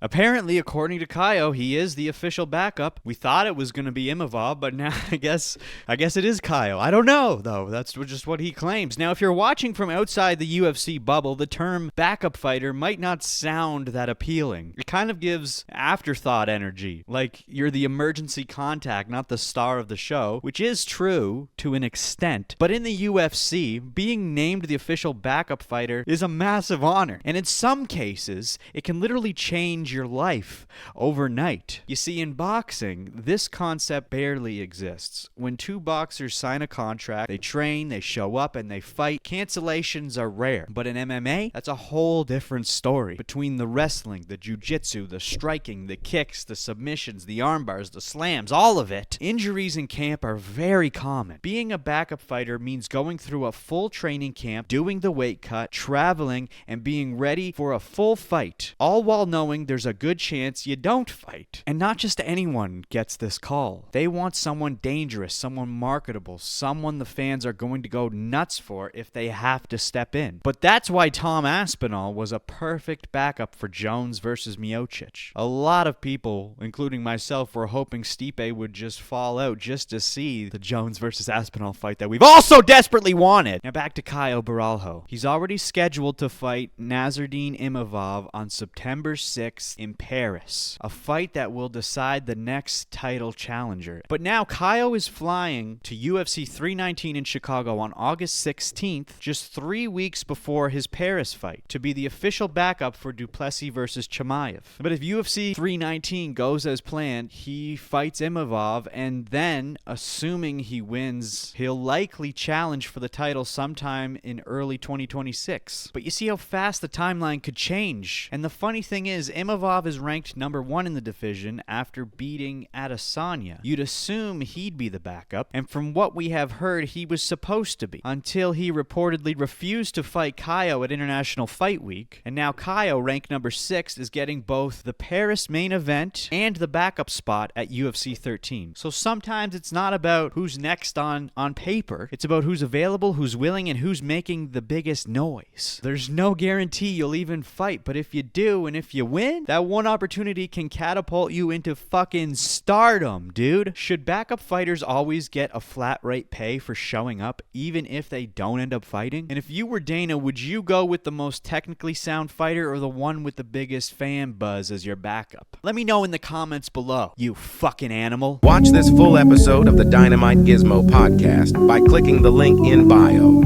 Apparently, according to Caio, he is the official backup. We thought it was going to be Imavov, but now I guess it is Caio. I don't know, though. That's just what he claims. Now, if you're watching from outside the UFC bubble, the term backup fighter might not sound that appealing. It kind of gives afterthought energy, like you're the emergency contact, not the star of the show, which is true to an extent. But in the UFC, being named the official backup fighter is a massive honor. And in some cases, it can literally change your life overnight. You see, in boxing, this concept barely exists. When two boxers sign a contract, they train, they show up, and they fight, cancellations are rare. But in MMA, that's a whole different story. Between the wrestling, the jiu-jitsu, the striking, the kicks, the submissions, the arm bars, the slams, all of it, injuries in camp are very common. Being a backup fighter means going through a full training camp, doing the weight cut, traveling, and being ready for a full fight, all while knowing there's a good chance you don't fight. And not just anyone gets this call. They want someone dangerous, someone marketable, someone the fans are going to go nuts for if they have to step in. But that's why Tom Aspinall was a perfect backup for Jones versus Miocic. A lot of people, including myself, were hoping Stipe would just fall out just to see the Jones versus Aspinall fight that we've all so desperately wanted. Now back to Caio Borralho. He's already scheduled to fight Nasruddin Imavov on September 6th in Paris, a fight that will decide the next title challenger. But now Caio is flying to UFC 319 in Chicago on August 16th, just 3 weeks before his Paris fight, to be the official backup for Duplessis versus Chimaev. But if UFC 319 goes as planned, he fights Imavov, and then, assuming he wins, he'll likely challenge for the title sometime in early 2026. But you see how fast the timeline could change. And the funny thing is, Imavov is ranked number 1 in the division after beating Adesanya. You'd assume he'd be the backup, and from what we have heard, he was supposed to be, until he reportedly refused to fight Caio at International Fight Week, and now Caio, ranked number 6, is getting both the Paris main event and the backup spot at UFC 13. So sometimes it's not about who's next on paper, it's about who's available, who's willing, and who's making the biggest noise. There's no guarantee you'll even fight, but if you do, and if you win, that one opportunity can catapult you into fucking stardom, dude. Should backup fighters always get a flat rate pay for showing up, even if they don't end up fighting? And if you were Dana, would you go with the most technically sound fighter or the one with the biggest fan buzz as your backup? Let me know in the comments below, you fucking animal. Watch this full episode of the Dynamite Gizmo podcast by clicking the link in bio.